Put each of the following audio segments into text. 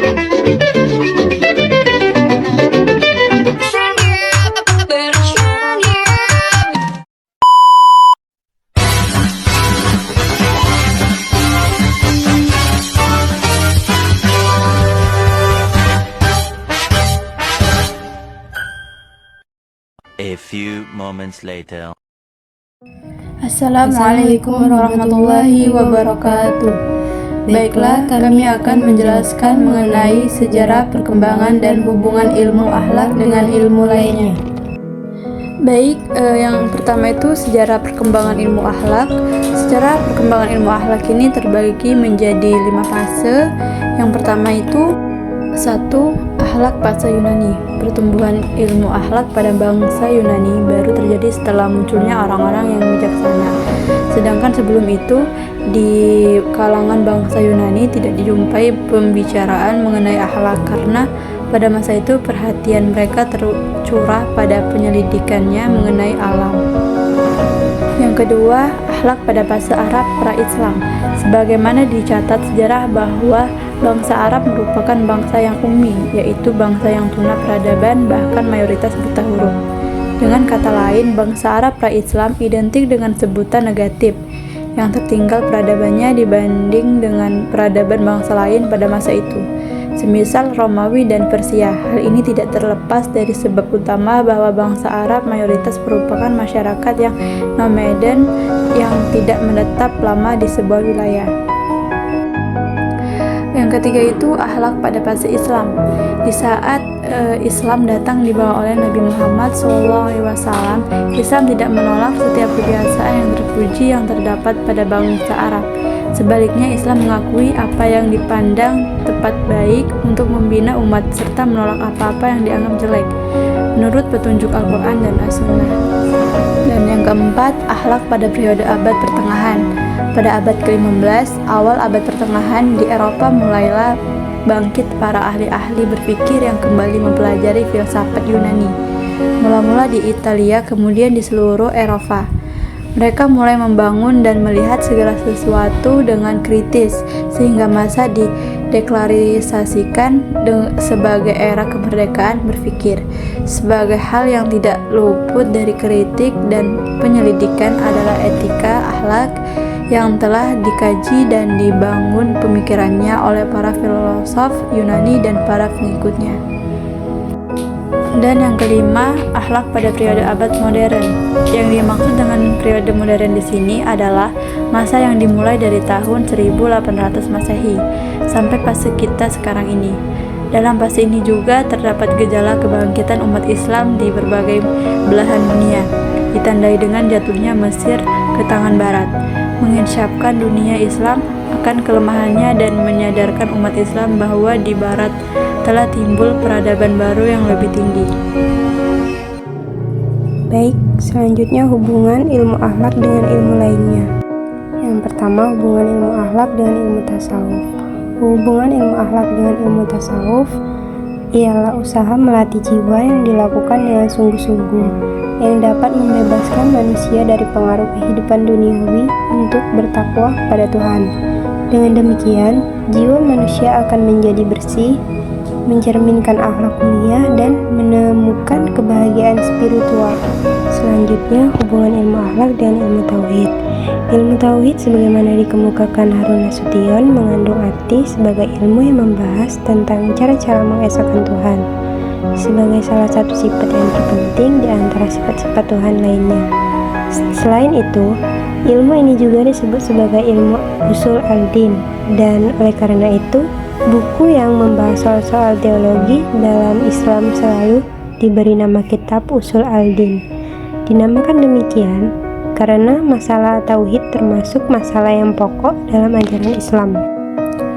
A few moments later. Assalamualaikum warahmatullahi wabarakatuh. Baiklah, kami akan menjelaskan mengenai sejarah perkembangan dan hubungan ilmu akhlak dengan ilmu lainnya. Baik, yang pertama itu sejarah perkembangan ilmu akhlak. Sejarah perkembangan ilmu akhlak ini terbagi menjadi 5 fase. Yang pertama itu 1. Akhlak fase Yunani. Pertumbuhan ilmu akhlak pada bangsa Yunani baru terjadi setelah munculnya orang-orang yang bijaksana. Sedangkan sebelum itu, di kalangan bangsa Yunani tidak dijumpai pembicaraan mengenai akhlak karena pada masa itu perhatian mereka tercurah pada penyelidikannya mengenai alam. Yang kedua, akhlak pada fase Arab pra-Islam. Sebagaimana dicatat sejarah bahwa bangsa Arab merupakan bangsa yang ummi, yaitu bangsa yang tuna peradaban, bahkan mayoritas buta huruf. Dengan kata lain, bangsa Arab pra-Islam identik dengan sebutan negatif, yang tertinggal peradabannya dibanding dengan peradaban bangsa lain pada masa itu, semisal Romawi dan Persia. Hal ini tidak terlepas dari sebab utama bahwa bangsa Arab mayoritas merupakan masyarakat yang nomaden yang tidak menetap lama di sebuah wilayah. Yang ketiga itu akhlak pada fase Islam. Di saat Islam datang dibawa oleh Nabi Muhammad SAW, Islam tidak menolak setiap kebiasaan yang terpuji yang terdapat pada bangsa Arab. Sebaliknya, Islam mengakui apa yang dipandang tepat baik untuk membina umat serta menolak apa-apa yang dianggap jelek menurut petunjuk Al-Quran dan As-Sunnah. Dan yang keempat, akhlak pada periode abad pertengahan. Pada abad ke-15, awal abad pertengahan di Eropa mulailah bangkit para ahli-ahli berpikir yang kembali mempelajari filsafat Yunani. Mula-mula di Italia, kemudian di seluruh Eropa. Mereka mulai membangun dan melihat segala sesuatu dengan kritis, sehingga masa dideklarasikan sebagai era kemerdekaan berpikir. Sebagai hal yang tidak luput dari kritik dan penyelidikan adalah etika akhlak yang telah dikaji dan dibangun pemikirannya oleh para filosof Yunani dan para pengikutnya. Dan yang kelima, akhlak pada periode abad modern. Yang dimaksud dengan periode modern di sini adalah masa yang dimulai dari tahun 1800 Masehi sampai fase kita sekarang ini. Dalam fase ini juga terdapat gejala kebangkitan umat Islam di berbagai belahan dunia, ditandai dengan jatuhnya Mesir ke tangan barat, menginsyafkan dunia Islam akan kelemahannya dan menyadarkan umat Islam bahwa di barat telah timbul peradaban baru yang lebih tinggi. Baik, selanjutnya hubungan ilmu akhlak dengan ilmu lainnya. Yang pertama, hubungan ilmu akhlak dengan ilmu tasawuf. Hubungan ilmu akhlak dengan ilmu tasawuf ialah usaha melatih jiwa yang dilakukan dengan sungguh-sungguh, yang dapat membebaskan manusia dari pengaruh kehidupan duniawi untuk bertakwa pada Tuhan. Dengan demikian, jiwa manusia akan menjadi bersih, mencerminkan akhlak mulia, dan menemukan kebahagiaan spiritual. Selanjutnya, hubungan ilmu akhlak dengan ilmu tauhid. Ilmu tauhid sebagaimana dikemukakan Harun Nasution mengandung arti sebagai ilmu yang membahas tentang cara-cara mengesahkan Tuhan sebagai salah satu sifat yang terpenting di antara sifat-sifat Tuhan lainnya. Selain itu, ilmu ini juga disebut sebagai ilmu usul al-din, dan oleh karena itu, buku yang membahas soal-soal teologi dalam Islam selalu diberi nama kitab usul al-din. Dinamakan demikian karena masalah tauhid termasuk masalah yang pokok dalam ajaran Islam.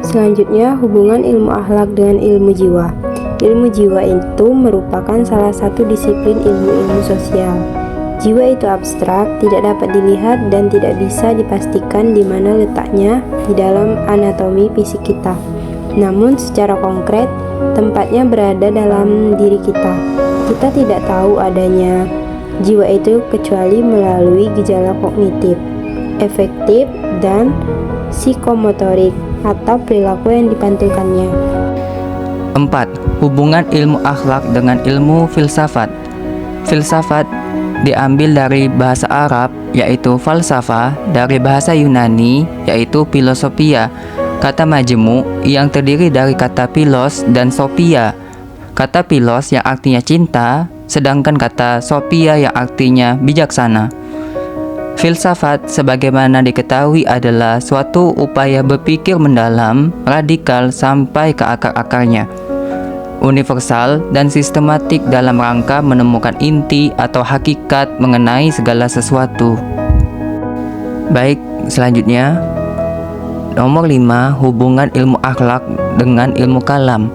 Selanjutnya, hubungan ilmu akhlak dengan ilmu jiwa. Ilmu jiwa itu merupakan salah satu disiplin ilmu-ilmu sosial. Jiwa itu abstrak, tidak dapat dilihat dan tidak bisa dipastikan di mana letaknya di dalam anatomi fisik kita. Namun secara konkret, tempatnya berada dalam diri kita. Kita tidak tahu adanya jiwa itu kecuali melalui gejala kognitif, efektif, dan psikomotorik atau perilaku yang dipantulkannya. 4. Hubungan ilmu akhlak dengan ilmu filsafat. Filsafat diambil dari bahasa Arab yaitu falsafah, dari bahasa Yunani yaitu filosofia. Kata majmu yang terdiri dari kata philos dan sophia. Kata philos yang artinya cinta, sedangkan kata sophia yang artinya bijaksana. Filsafat sebagaimana diketahui adalah suatu upaya berpikir mendalam, radikal sampai ke akar-akarnya, universal dan sistematik dalam rangka menemukan inti atau hakikat mengenai segala sesuatu. Baik, selanjutnya nomor 5, hubungan ilmu akhlak dengan ilmu kalam.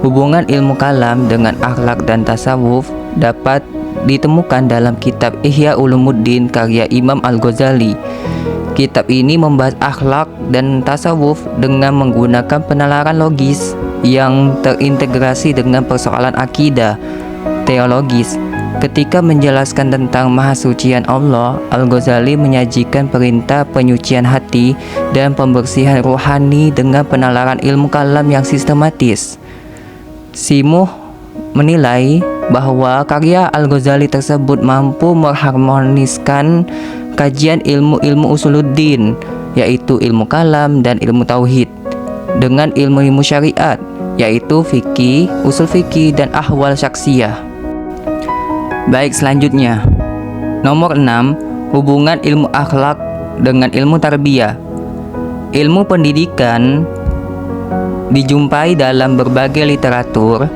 Hubungan ilmu kalam dengan akhlak dan tasawuf dapat ditemukan dalam kitab Ihya Ulumuddin karya Imam Al-Ghazali. Kitab ini membahas akhlak dan tasawuf dengan menggunakan penalaran logis yang terintegrasi dengan persoalan akidah teologis. Ketika menjelaskan tentang mahasucian Allah, Al-Ghazali menyajikan perintah penyucian hati dan pembersihan rohani dengan penalaran ilmu kalam yang sistematis. Simuh menilai bahwa karya Al-Ghazali tersebut mampu mengharmoniskan kajian ilmu-ilmu usuluddin, yaitu ilmu kalam dan ilmu tauhid, dengan ilmu-ilmu syariat, yaitu fikih, usul fikih, dan ahwal syaksiyah. Baik, selanjutnya nomor 6, hubungan ilmu akhlak dengan ilmu tarbiyah. Ilmu pendidikan dijumpai dalam berbagai literatur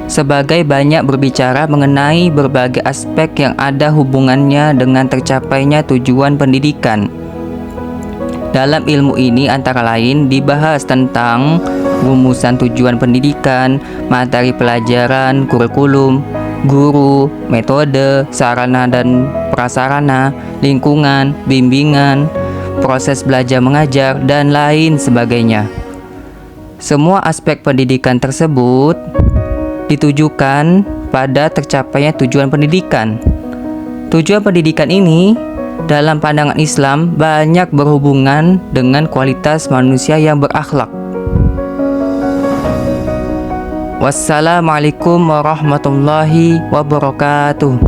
sebagai banyak berbicara mengenai berbagai aspek yang ada hubungannya dengan tercapainya tujuan pendidikan. Dalam ilmu ini antara lain dibahas tentang rumusan tujuan pendidikan, materi pelajaran, kurikulum, guru, metode, sarana dan prasarana, lingkungan, bimbingan, proses belajar mengajar, dan lain sebagainya. Semua aspek pendidikan tersebut ditujukan pada tercapainya tujuan pendidikan. Tujuan pendidikan ini dalam pandangan Islam banyak berhubungan dengan kualitas manusia yang berakhlak. Wassalamualaikum warahmatullahi wabarakatuh.